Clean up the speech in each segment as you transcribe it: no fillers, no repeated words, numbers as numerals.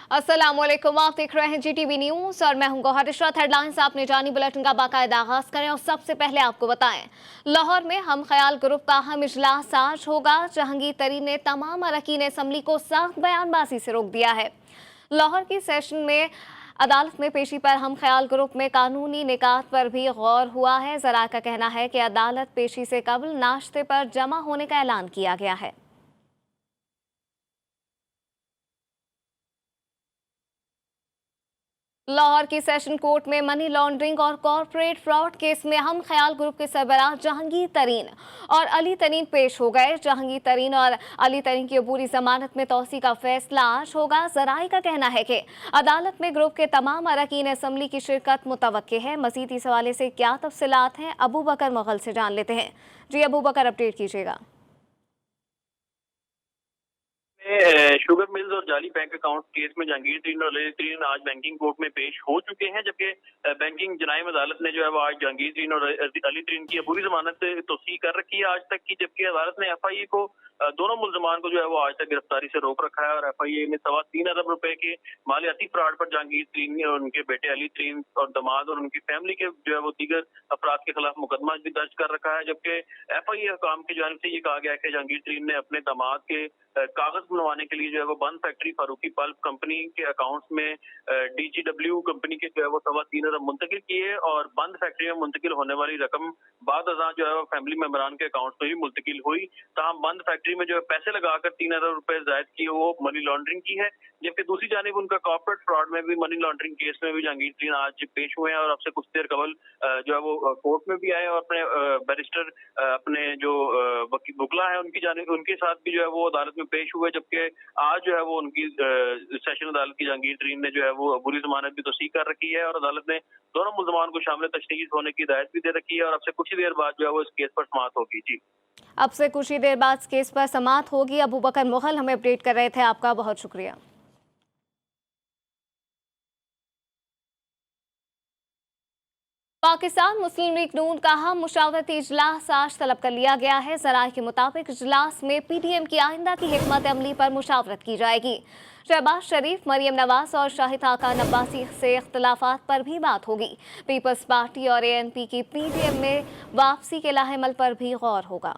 अस्सलामुअलैकुम, आप देख रहे हैं जीटीवी न्यूज और मैं हूं गौहर इशरत। हेडलाइंस आपने जानी, बुलेटिन का बाकायदा आगाज करें और सबसे पहले आपको बताएं, लाहौर में हम ख्याल ग्रुप का अहम इजलास आज होगा। जहांगीर तरीन ने तमाम अरकान असम्बली को सख्त बयानबाजी से रोक दिया है। लाहौर की सेशन में अदालत में पेशी पर हम ख्याल ग्रुप में कानूनी निकात पर भी गौर हुआ है। जरा का कहना है कि अदालत पेशी से कबल नाश्ते पर जमा होने का ऐलान किया गया है। लाहौर की सेशन कोर्ट में मनी लॉन्ड्रिंग और कॉरपोरेट फ्रॉड केस में हम ख्याल ग्रुप के सरबराह जहांगीर तरीन और अली तरीन पेश हो गए। जहांगीर तरीन और अली तरीन की अबूरी जमानत में तौसी का फैसला आज होगा। जराई का कहना है कि अदालत में ग्रुप के तमाम अरकान असम्बली की शिरकत मुतवक्के है। मजीद इस हवाले से क्या तफसीलात हैं, अबू बकर मुगल से जान लेते हैं। जी अबू बकर, अपडेट कीजिएगा। शुगर मिल्स और जाली बैंक अकाउंट केस में जहांगीर तरीन और अली तरीन आज बैंकिंग कोर्ट में पेश हो चुके हैं, जबकि बैंकिंग जनाइम अदालत ने जो है वो आज जहांगीर तरीन और अली तरीन की अबूरी जमानत तोसी कर रखी है आज तक की, जबकि अदालत ने FIA को दोनों मुलजमान को जो है वो आज तक गिरफ्तारी से रोक रखा है और FIA ने 3.25 अरब रुपए के मालियाती फ्रॉड पर जहांगीर तरीन और उनके बेटे अली तरीन और दामाद और उनकी फैमिली के जो है वो दीगर अफराद के खिलाफ मुकदमा भी दर्ज कर रखा है। जबकि FIA हुकाम की जानिब से ये कहा गया है कि जहांगीर तरीन ने अपने दामाद के कागज बनवाने के लिए जो है वो बंद फैक्ट्री फारूकी पल्प कंपनी के अकाउंट्स में DGW कंपनी के जो है वो 3.25 अरब मुंतकिल किए और बंद फैक्ट्री में मुंतकिल होने वाली रकम बाद अज़ां जो है वो फैमिली मेंबरान के अकाउंट में भी मुंतकिल हुई। तमाम बंद फैक्ट्री में जो है पैसे लगाकर 3 अरब रुपए जायद किए वो मनी लॉन्ड्रिंग की है। जबकि दूसरी जानिब उनका कॉर्पोरेट फ्रॉड में भी मनी लॉन्ड्रिंग केस में भी जहांगीर तरीन आज पेश हुए हैं और अब से कुछ देर कबल जो है वो कोर्ट में भी आए और अपने बैरिस्टर अपने जो वकीला है उनकी जानिब उनके साथ भी जो है वो अदालत में पेश हुए। जबकि आज जो है वो उनकी सेशन अदालत की जहांगीर तरीन ने जो है वो बुरी जमानत भी तौसीक कर रखी है और अदालत ने दोनों मुलजमान को शामिल तशरीह होने की हिदायत भी दे रखी है और अब से कुछ ही देर बाद जो है वो इस केस पर समाअत होगी। जी, अब से कुछ ही देर बाद केस पर समाअत होगी। अबू बकर मुगल हमें अपडेट कर रहे थे, आपका बहुत शुक्रिया। पाकिस्तान मुस्लिम लीग नून का हम मुशावरती इजलास आज तलब कर लिया गया है। जराये के मुताबिक इजलास में PTM की आइंदा की हिकमत अमली पर मुशावरत की जाएगी। शहबाज शरीफ, मरियम नवाज और शाहिद खाकान अब्बासी से इख्तलाफात पर भी बात होगी। पीपल्स पार्टी और ANP की PTM में वापसी के लाहेमल पर भी गौर होगा।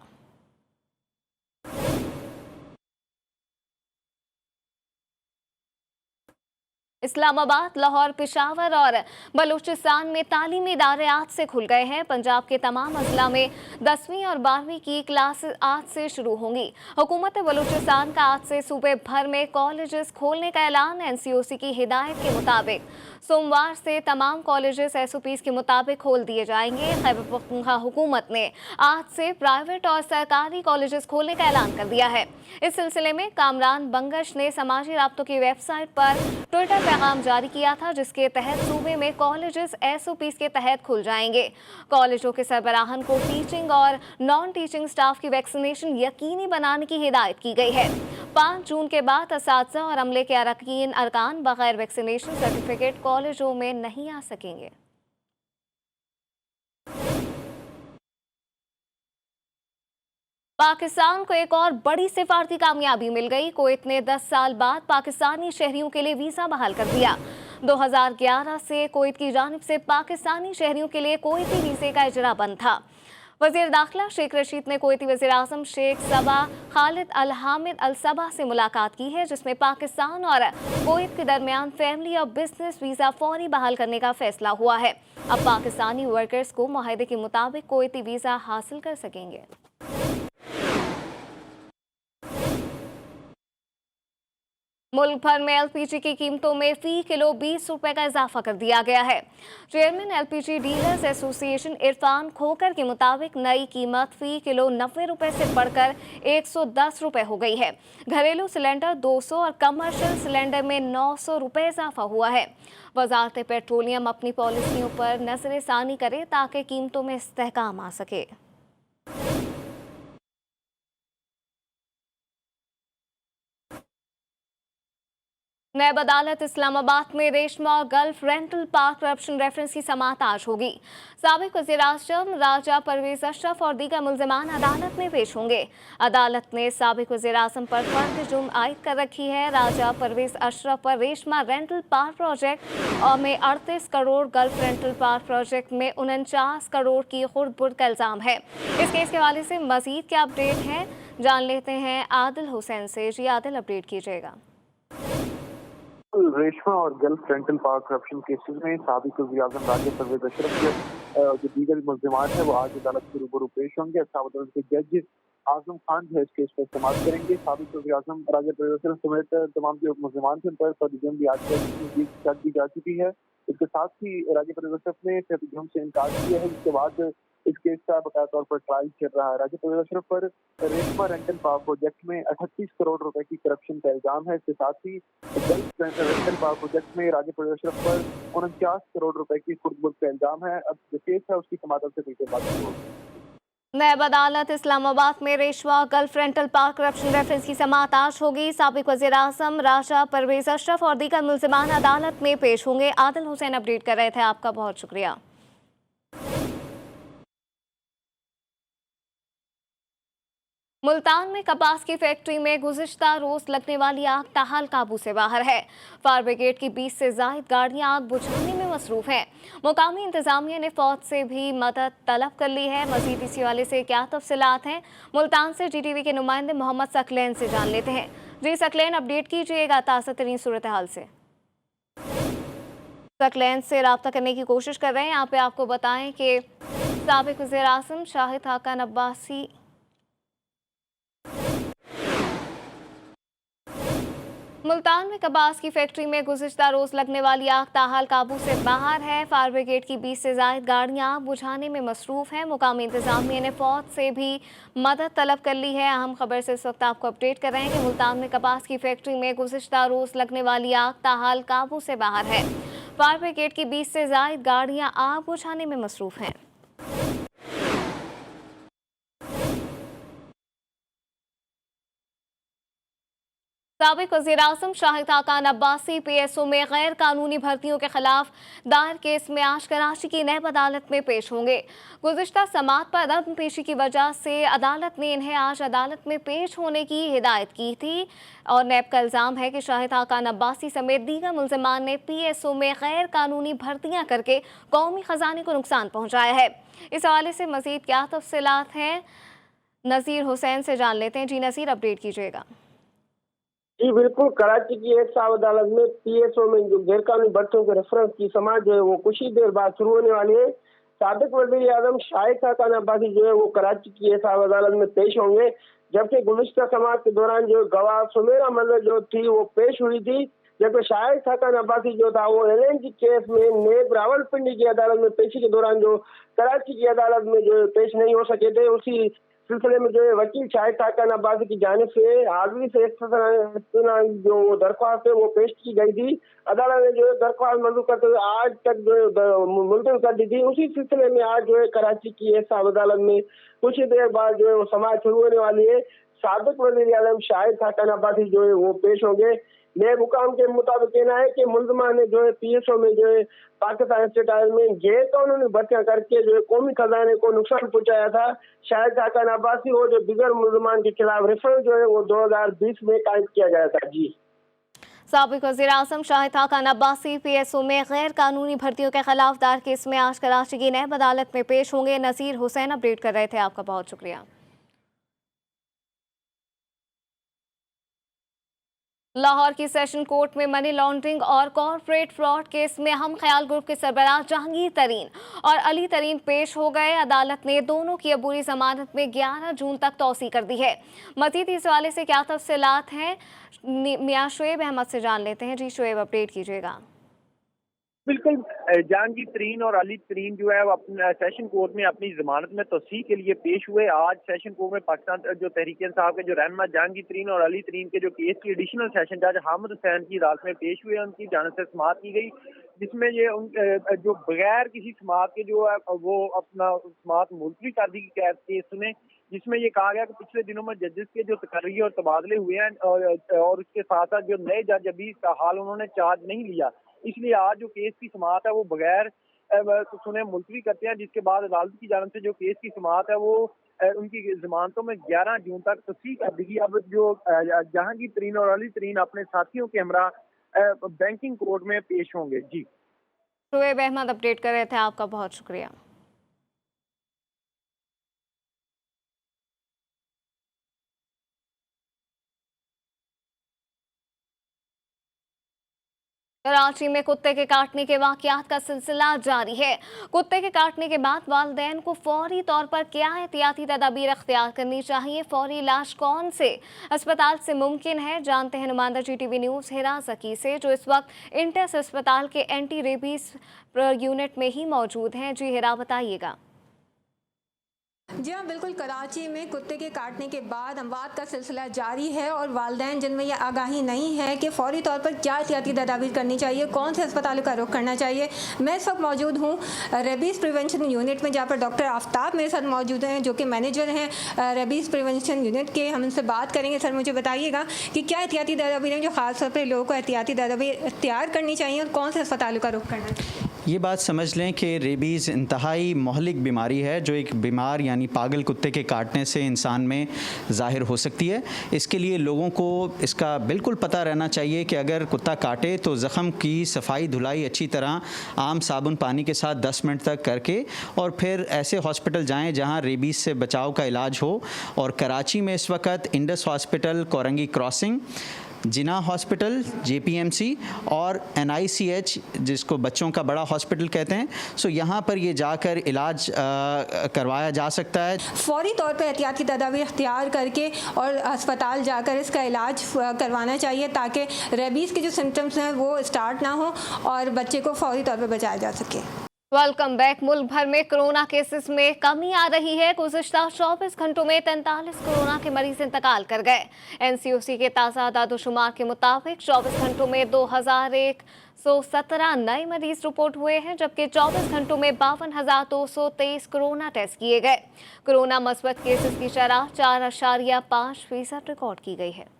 इस्लामाबाद, लाहौर, पेशावर और बलूचिस्तान में तालीमी इदारे आज से खुल गए हैं। पंजाब के तमाम अजला में 10वीं और 12वीं की क्लास आज से शुरू होंगी। हुकूमत बलूचिस्तान का आज से सूबे भर में कॉलेजेस खोलने का ऐलान। NCOC की हिदायत के मुताबिक सोमवार से तमाम कॉलेजेस SOPs के मुताबिक खोल दिए जाएंगे। खैबर पख्तूनख्वा हुकूमत ने आज से प्राइवेट और सरकारी कॉलेजेस खोलने का ऐलान कर दिया है। इस सिलसिले में कामरान बंगश ने समाजी राब्तों की वेबसाइट पर ट्विटर पैगाम जारी किया था, जिसके तहत सूबे में कॉलेजेस SOPs के तहत खुल जाएंगे। कॉलेजों के सरबराहन को टीचिंग और नॉन टीचिंग स्टाफ की वैक्सीनेशन यकीनी बनाने की हिदायत की गई है। 5 जून के बाद असातिज़ा और अमले के अरकान बगैर वैक्सीनेशन सर्टिफिकेट कॉलेजों में नहीं आ सकेंगे। पाकिस्तान को एक और बड़ी सिफारती कामयाबी मिल गई। कुवैत ने 10 साल बाद पाकिस्तानी शहरियों के लिए वीज़ा बहाल कर दिया। 2011 से कुवैत की जानिब से पाकिस्तानी शहरियों के लिए कुवैती वीज़े का इजरा बंद था। वज़ीर दाखिला शेख रशीद ने कुवैती वज़ीर आज़म शेख सबा खालिद अल हामिद अल सबा से मुलाकात की है, जिसमें पाकिस्तान और कुवैत के दरमियान फैमिली और बिजनेस वीज़ा फौरी बहाल करने का फैसला हुआ है। अब पाकिस्तानी वर्कर्स को मुआहदे के मुताबिक कुवैती वीज़ा हासिल कर सकेंगे। मुल्क भर में LPG की कीमतों में फी किलो 20 रुपए का इजाफा कर दिया गया है। Chairman LPG dealers association Irfan Khokhar के मुताबिक नई कीमत फी किलो 90 रुपए से बढ़कर 110 रुपए हो गई है। घरेलू सिलेंडर 200 और कमर्शियल सिलेंडर में 900 रुपए इजाफा हुआ है। वजारत पेट्रोलियम अपनी पॉलिसियों पर नजरसानी करे ताकि कीमतों में इस्तेहकाम आ सके। नैब अदालत इस्लामाबाद में रेशमा और gulf rental park corruption reference की समाअत आज होगी। साबिक वज़ीर-ए-आज़म राजा परवेज अशरफ और दीगर मुल्ज़िमान अदालत में पेश होंगे। अदालत ने साबिक वज़ीर-ए-आज़म पर फर्द जुर्म आयद कर रखी है। राजा परवेज अशरफ पर रेशमा रेंटल पार्क प्रोजेक्ट और में 38 crore, gulf rental park project में 49 करोड़ की खुर्द-बुर्द का इल्ज़ाम है। इस केस के हवाले से मज़ीद क्या अपडेट है, जान लेते हैं आदिल हुसैन से। जी आदिल, अपडेट कीजिएगा। रेशमा और gulf rental park corruption cases में साबिक वज़ीर-ए-आज़म राजा परवेज अशरफ के जो दीगर मुल्ज़िमान हैं वो आज अदालत के रूबरू पेश होंगे। अदालत के जज आजम खान जो है इस केस पर समाअत करेंगे। साबिक वज़ीर-ए-आज़म राजा परवेज अशरफ समेत तमाम जो मुल्ज़िमान थे उन पर फर्द भी आज कर दी जा चुकी है। इसके साथ ही राजा परवेज अशरफ ने फर्द जुर्म से इनकार किया है, जिसके बाद इस केस का बकाया तौर पर ट्रायल चल रहा है। राजा परवेज अशरफ पर रेशमा रेंटल पार्क प्रोजेक्ट में 38 करोड़ रुपए की करप्शन का इल्जाम है। इसके साथ ही गल्फ रेंटल पार्क प्रोजेक्ट में राजा परवेज अशरफ पर 49 करोड़ रुपए की खुर्द-बुर्द का इल्जाम है। अब जो केस है उसकी समाअत से पीछे बात होगी। नैब अदालत इस्लामाबाद में Reshma gulf rental park corruption reference की समाअत आज होगी। साबिक वज़ीर-ए-आज़म राजा परवेज अशरफ और दीगर मुल्ज़िमान अदालत में पेश होंगे। आदिल हुसैन अपडेट कर रहे थे, आपका बहुत शुक्रिया। मुल्तान में कपास की फैक्ट्री में गुज़िश्ता रोज लगने वाली आग ताहाल काबू से बाहर है। फायर ब्रिगेड की 20 से ज़ायद गाड़ियां आग बुझाने में मसरूफ हैं। मुकामी इंतजामिया ने फौज से भी मदद तलब कर ली है। मजीद इसी वाले से क्या तफसीलात हैं, मुल्तान से GTV के नुमाइंदे मोहम्मद सकलैन से जान लेते हैं। जी सकलैन, अपडेट कीजिएगा ताज़ा तरीन सूरत हाल से। सकलैन से रब्ता करने की कोशिश कर रहे हैं। यहाँ पे आपको बताएं कि साबिक वज़ीर-ए-आज़म शाहिद हाकान अब्बासी मुल्तान में कपास की फैक्ट्री में गुज़िश्ता रोज लगने वाली आग ताहाल काबू से बाहर है। फायर ब्रिगेड की 20 से ज़ायद गाड़ियां आग बुझाने में मसरूफ हैं। मुकामी इंतजामिया ने फौज से भी मदद तलब कर ली है। अहम खबर से इस वक्त आपको अपडेट कर रहे हैं कि मुल्तान में कपास की फैक्ट्री में गुज़िश्ता रोज लगने वाली आग ताहाल काबू से बाहर है। फायर ब्रिगेड की 20 से ज़ायद गाड़ियां आग बुझाने में मसरूफ हैं। साबिक वज़ीर-ए-आज़म शाहिद हाकान अब्बासी PSO में गैर कानूनी भर्तियों के खिलाफ दायर केस में आज कराची की नैब अदालत में पेश होंगे। गुज़िश्ता समाअत पर अदम पेशी की वजह से अदालत ने इन्हें आज अदालत में पेश होने की हिदायत की थी और नैब का इल्ज़ाम है कि शाहिद हाकान अब्बासी समेत दीगर मुल्ज़िमान ने PSO में गैर कानूनी भर्तियाँ करके कौमी ख़जाने को नुकसान पहुँचाया है। इस हवाले से मज़ीद क्या तफसीलात हैं, नज़ीर हुसैन से जान लेते हैं। जी नज़ीर, अपडेट कीजिएगा। जी बिल्कुल, कराची की एक साहब अदालत में PSO में जो गैरकानूनी भर्तियों के रेफरेंस की समाअत जो है वो कुछ ही देर बाद शुरू होने वाली है। साबिक वज़ीर-ए-आज़म शाहिद हाकान अब्बासी जो है वो कराची की एक साहब अदालत में पेश होंगे, जबकि गुज़िश्ता समाअत के दौरान जो गवाह सुमेरा मल्ल जो थी वो पेश हुई थी, जबकि शाहिद हाकान अब्बासी जो था वो LNG केस में नेब रावलपिंडी की अदालत में पेशी के दौरान जो कराची की अदालत में जो पेश नहीं हो सके थे। उसी सिलसिले में जो है वकील शाहिद हाकान अब्बासी की जानिब से हाज़िरी से जो दरख्वास्त है वो पेश की गई थी। अदालत ने जो है दरख्वास्त मंजूर करते हुए आज तक जो है मुलतवी कर दी थी। उसी सिलसिले में आज जो है कराची की एक साहब अदालत में कुछ ही देर बाद जो है वो समाअत शुरू होने वाली है। साबिक वज़ीर-ए-आज़म शाहिद हाकान अब्बासी जो है वो पेश होंगे। नैब हुकाम के मुताबिक कहना है कि मुल्ज़िमान ने जो है PSO में जो है पाकिस्तान स्टेट ऑयल में गैर कानूनी भर्तियां करके जो है कौमी खजाने को नुकसान पहुंचाया था। शाहिद हाकान अब्बासी और जो दीगर मुल्ज़िमान के खिलाफ रेफरेंस जो है वो 2020 में कायम किया गया था। जी, साबिक वज़ीर-ए-आज़म शाहिद हाकान अब्बासी PSO में गैर कानूनी भर्तियों के खिलाफ दायर केस में आज कराची की नैब अदालत में पेश होंगे। नज़ीर हुसैन अपडेट कर रहे थे, आपका बहुत शुक्रिया। लाहौर की सेशन कोर्ट में मनी लॉन्ड्रिंग और कॉरपोरेट फ्रॉड केस में हम ख्याल ग्रुप के सरबराह जहांगीर तरीन और अली तरीन पेश हो गए। अदालत ने दोनों की अबूरी जमानत में 11 जून तक तौसी कर दी है। मजीद इस हवाले से क्या तफसीलात हैं, मियां शुएब अहमद से जान लेते हैं। जी शुएब, अपडेट कीजिएगा। बिल्कुल, जहांगीर तरीन और अली तरीन जो है वो अपने सेशन कोर्ट में अपनी जमानत में तौसीह के लिए पेश हुए। आज सेशन कोर्ट में पाकिस्तान जो तहरीक इंसाफ के जो रहनुमा जहांगीर तरीन और अली तरीन के जो केस की एडिशनल सेशन जज हामिद हुसैन की अदालत में पेश हुए, उनकी जानिब से समाअत की गई, जिसमें ये जो बगैर किसी समाअत के जो है वो अपना समाअत मुलतवी कर दी गई केस सुने। जिसमें ये कहा गया कि पिछले दिनों में जजेस के जो तकर्री और तबादले हुए हैं और उसके साथ साथ जो नए जज अभी हाल उन्होंने चार्ज नहीं लिया, इसलिए आज जो केस की समाअत है वो बगैर सुने मुलतवी करते हैं, जिसके बाद अदालत की जानिब से जो केस की समाअत है वो उनकी जमानतों में 11 जून तक तस्वीर कर दी। अब जो जहांगीर तरीन और अली तरीन अपने साथियों के हमरा बैंकिंग कोर्ट में पेश होंगे। जी शुएब अहमद अपडेट कर रहे थे, आपका बहुत शुक्रिया। कराची में कुत्ते के काटने के वाकयात का सिलसिला जारी है। कुत्ते के काटने के बाद वालिदैन को फौरी तौर पर क्या एहतियाती तदाबीर अख्तियार करनी चाहिए, फौरी इलाज कौन से अस्पताल से मुमकिन है, जानते हैं नुमाइंदा GTV न्यूज़ हिरा ज़की से, जो इस वक्त इंटेस अस्पताल के एंटी रेबीज यूनिट में ही मौजूद हैं। जी हिरा, बताइएगा। जी हाँ, बिल्कुल। कराची में कुत्ते के काटने के बाद अमवात का सिलसिला जारी है और वालिदैन जिनमें यह आगाही नहीं है कि फौरी तौर पर क्या एहतियाती तदाबीर करनी चाहिए, कौन से अस्पतालों का रुख करना चाहिए। मैं इस वक्त मौजूद हूँ रेबीज़ प्रिवेंशन यूनिट में, जहाँ पर डॉक्टर आफ्ताब मेरे साथ मौजूद हैं, जो कि मैनेजर हैं रेबीज़ प्रिवेंशन यूनिट के। हम उनसे बात करेंगे। सर, मुझे बताइएगा कि क्या एहतियाती तदाबीर हैं जो ख़ास तौर पर लोगों को एहतियाती तदाबीर इख्तियार करनी चाहिए और कौन से अस्पतालों का रुख करना चाहिए? ये बात समझ लें कि रेबीज़ इंतहाई महलिक बीमारी है, जो एक बीमार यानी पागल कुत्ते के काटने से इंसान में ज़ाहिर हो सकती है। इसके लिए लोगों को इसका बिल्कुल पता रहना चाहिए कि अगर कुत्ता काटे तो ज़ख़म की सफाई धुलाई अच्छी तरह आम साबुन पानी के साथ 10 मिनट तक करके और फिर ऐसे हॉस्पिटल जाएं जहां रेबीज़ से बचाव का इलाज हो। और कराची में इस वक्त इंडस हॉस्पिटल, कोरंगी क्रॉसिंग, जिना हॉस्पिटल, JPMC और NICH, जिसको बच्चों का बड़ा हॉस्पिटल कहते हैं, सो यहाँ पर ये जाकर इलाज करवाया जा सकता है। फौरी तौर पर एहतियाती तदाबीर इख्तियार करके और अस्पताल जाकर इसका इलाज करवाना चाहिए ताकि रेबीज़ के जो सिम्टम्स हैं वो स्टार्ट ना हो और बच्चे को फौरी तौर पर बचाया जा सके। Welcome back. मुल्क भर में कोरोना केसेस में कमी आ रही है। गुज़िश्ता 24 घंटों में 43 कोरोना के मरीज इंतकाल कर गए। NCOC के ताज़ा दादोशुमार के मुताबिक 24 घंटों में 2117 नए मरीज रिपोर्ट हुए हैं, जबकि 24 घंटों में 52,223 कोरोना टेस्ट किए गए। कोरोना मस्बत केसेस की शरह 4.5% रिकॉर्ड की गई है।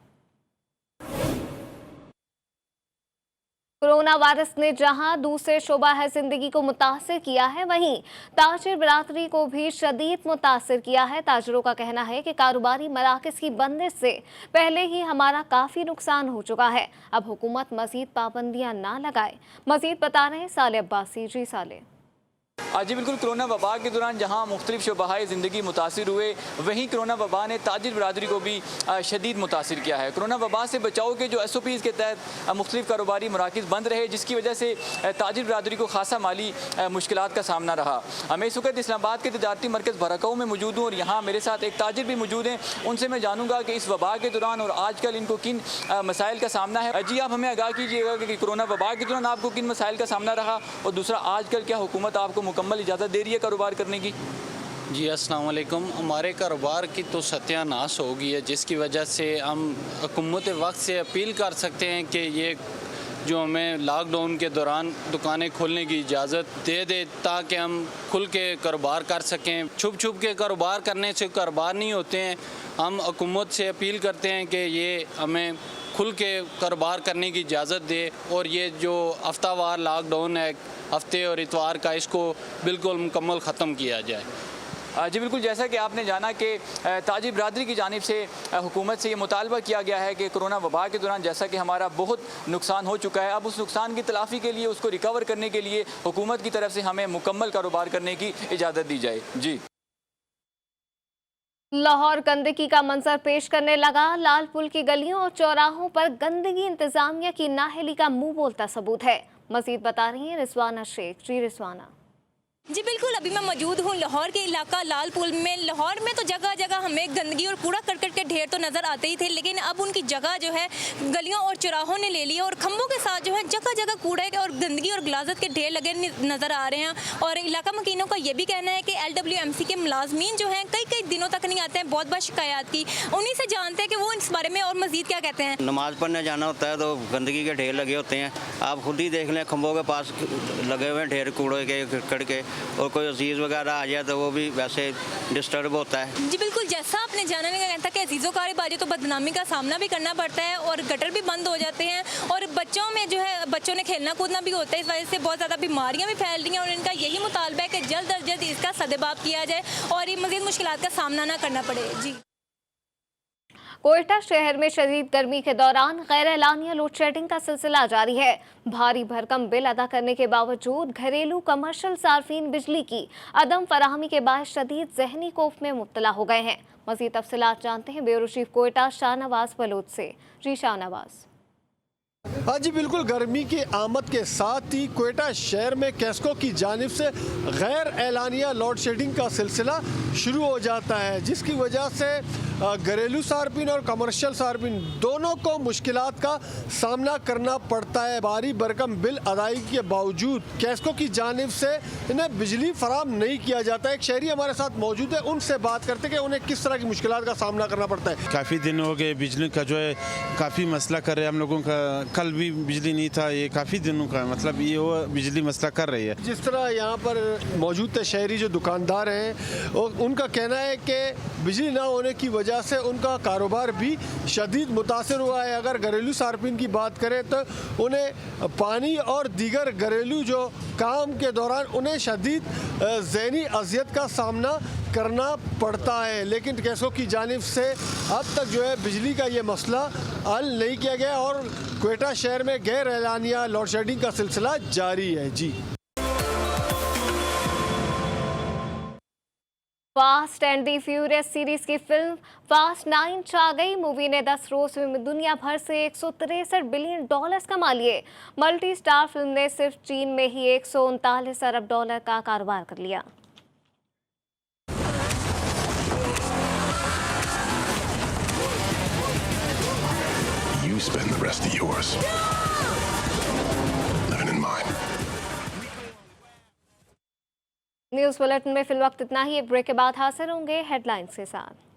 कोरोना वायरस ने जहां दूसरे शोबा है जिंदगी को मुतासिर किया है, वहीं ताजिर बरादरी को भी शदीद मुतासिर किया है। ताजिरों का कहना है कि कारोबारी मराकज़ की बंदिश से पहले ही हमारा काफ़ी नुकसान हो चुका है, अब हुकूमत मज़ीद पाबंदियां ना लगाए। मज़ीद बता रहे हैं साले अब्बासी। जी साले। जी बिल्कुल। कोरोना वबा के दौरान जहां मुख्तलिफ शोबाए ज़िंदगी मुतासिर हुए, वहीं कोरोना वबा ने ताजिर बरादरी को भी शदीद मुतासिर किया है। कोरोना वबा से बचाव के जो SOPs के तहत मुख्तलिफ कारोबारी मराकिज़ बंद रहे, जिसकी वजह से ताजिर बरादरी को खासा माली मुश्किलात का सामना रहा। मैं इस वक्त इस्लामाबाद के तजारती मरकज़ भरकाऊ में मौजूद हूँ और यहाँ मेरे साथ एक ताजिर भी मौजूद हैं। उनसे मैं जानूँगा कि इस वबा के दौरान और आजकल इनको किन मसाइल का सामना है। जी, आप हमें आगाह कीजिएगा कि कोरोना वबा के दौरान आपको किन मसाइल का सामना रहा, और दूसरा, आजकल क्या हुकूमत आपको मुकम्मल इजाज़त दे रही है कारोबार करने की? जी अस्सलाम वालेकुम। हमारे कारोबार की तो सत्यानाश हो गई है, जिसकी वजह से हम हुकूमत वक्त से अपील कर सकते हैं कि ये जो हमें लॉकडाउन के दौरान दुकानें खोलने की इजाज़त दे दे, ताकि हम खुल के कारोबार कर सकें। छुप छुप के कारोबार करने से कारोबार नहीं होते हैं। हम हुकूमत से अपील करते हैं कि ये हमें खुल के कारोबार करने की इजाज़त दे और ये जो हफ्तावार लॉकडाउन है हफ्ते और इतवार का, इसको बिल्कुल मुकम्मल ख़त्म किया जाए। जी बिल्कुल। जैसा कि आपने जाना कि ताजिर बरादरी की जानिब से हुकूमत से ये मुतालबा किया गया है कि कोरोना वबा के दौरान जैसा कि हमारा बहुत नुकसान हो चुका है, अब उस नुकसान की तलाफ़ी के लिए, उसको रिकवर करने के लिए हुकूमत की तरफ से हमें मुकम्मल कारोबार करने की इजाज़त दी जाए। जी। लाहौर गंदगी का मंजर पेश करने लगा। लाल पुल की गलियों और चौराहों पर गंदगी इंतजामिया की नाअहली का मुंह बोलता सबूत है। मजीद बता रही हैं रिजवाना शेख। जी रिजवाना। जी बिल्कुल। अभी मैं मौजूद हूँ लाहौर के इलाका लाल पुल में। लाहौर में तो जगह जगह हमें गंदगी और कूड़ा करकट के ढेर तो नज़र आते ही थे, लेकिन अब उनकी जगह जो है गलियों और चौराहों ने ले लिया और खंभों के साथ जो है जगह जगह कूड़ा और गंदगी और गलाजत के ढेर लगे नज़र आ रहे हैं। और इलाका मकीनों का ये भी कहना है कि LWMC के मुलाजमीन जो हैं कई दिनों तक नहीं आते हैं, बहुत बार शिकायत की। उन्हीं से जानते हैं कि वो इस बारे में और मजीद क्या कहते हैं। नमाज पढ़ने जाना होता है तो गंदगी के ढेर लगे होते हैं, आप खुद ही देख लें, खंभों के पास लगे हुए हैं ढेर कूड़े के कड़ के, और कोई अजीज़ वगैरह आ जाए तो वो भी वैसे डिस्टर्ब होता है। जी बिल्कुल, जैसा आपने जाना नहीं कहता कि अजीज़ों कारब आ जाए तो बदनामी का सामना भी करना पड़ता है और गटर भी बंद हो जाते हैं और बच्चों में जो है बच्चों ने खेलना कूदना भी होता है, इस वजह से बहुत ज़्यादा बीमारियां भी फैल रही हैं और इनका यही मुतालबा है कि जल्द अज जल्द इसका सद्भाव किया जाए और ये मज़ीद मुश्किलात का सामना ना करना पड़े। जी। कोयटा शहर में शदीद गर्मी के दौरान गैर एलानिया लोड शेडिंग का सिलसिला जारी है। भारी भरकम बिल अदा करने के बावजूद घरेलू कमर्शियल सार्फिन बिजली की अदम फराहमी के बाद शदीद जहनी खौफ में मुब्तला हो गए हैं। मज़ीद तफसीलात जानते हैं ब्यूरो चीफ कोयटा शाहनवाज बलोच से। जी शाहनवाज। हाँ जी बिल्कुल, गर्मी की आमद के साथ ही कोयटा शहर में कैस्को की जानिब से गैर एलानिया लोड शेडिंग का सिलसिला शुरू हो जाता है, जिसकी वजह से घरेलू सार्फिन और कमर्शियल सार्फिन दोनों को मुश्किलात का सामना करना पड़ता है। भारी भरकम बिल अदायगी के बावजूद कैस्को की जानिब से इन्हें बिजली फराहम नहीं किया जाता है। एक शहरी हमारे साथ मौजूद है, उनसे बात करते हैं कि उन्हें किस तरह की मुश्किलात का सामना करना पड़ता है। काफ़ी दिन हो गए बिजली का जो है काफ़ी मसला कर रहे हैं हम लोगों का। कल भी बिजली नहीं था, ये काफ़ी दिनों का मतलब ये वो बिजली मसला कर रही है। जिस तरह यहाँ पर मौजूद शहरी जो दुकानदार हैं उनका कहना है कि बिजली ना होने की वजह से उनका कारोबार भी शदीद मुतासर हुआ है। अगर घरेलू सार्फिन की बात करें तो उन्हें पानी और दीगर घरेलू जो काम के दौरान उन्हें शदीद ज़हनी अज़ियत का सामना करना पड़ता है, लेकिन कैसो की जानिब से अब तक जो है बिजली का ये मसला हल नहीं किया गया और कोयटा शहर में गैर एलानिया लोड शेडिंग का सिलसिला जारी है। जी। Fast and the furious series की फिल्म फास्ट 9 छा गई। मूवी ने 10 रोज में दुनिया भर से $163 बिलियन कमा लिए। मल्टी स्टार फिल्म ने सिर्फ चीन में ही $139 अरब का कारोबार कर लिया। You spend the rest of yours living in mine. News bulletin में फिलवक्त इतना ही। एक ब्रेक के बाद हाजिर होंगे हेडलाइंस के साथ।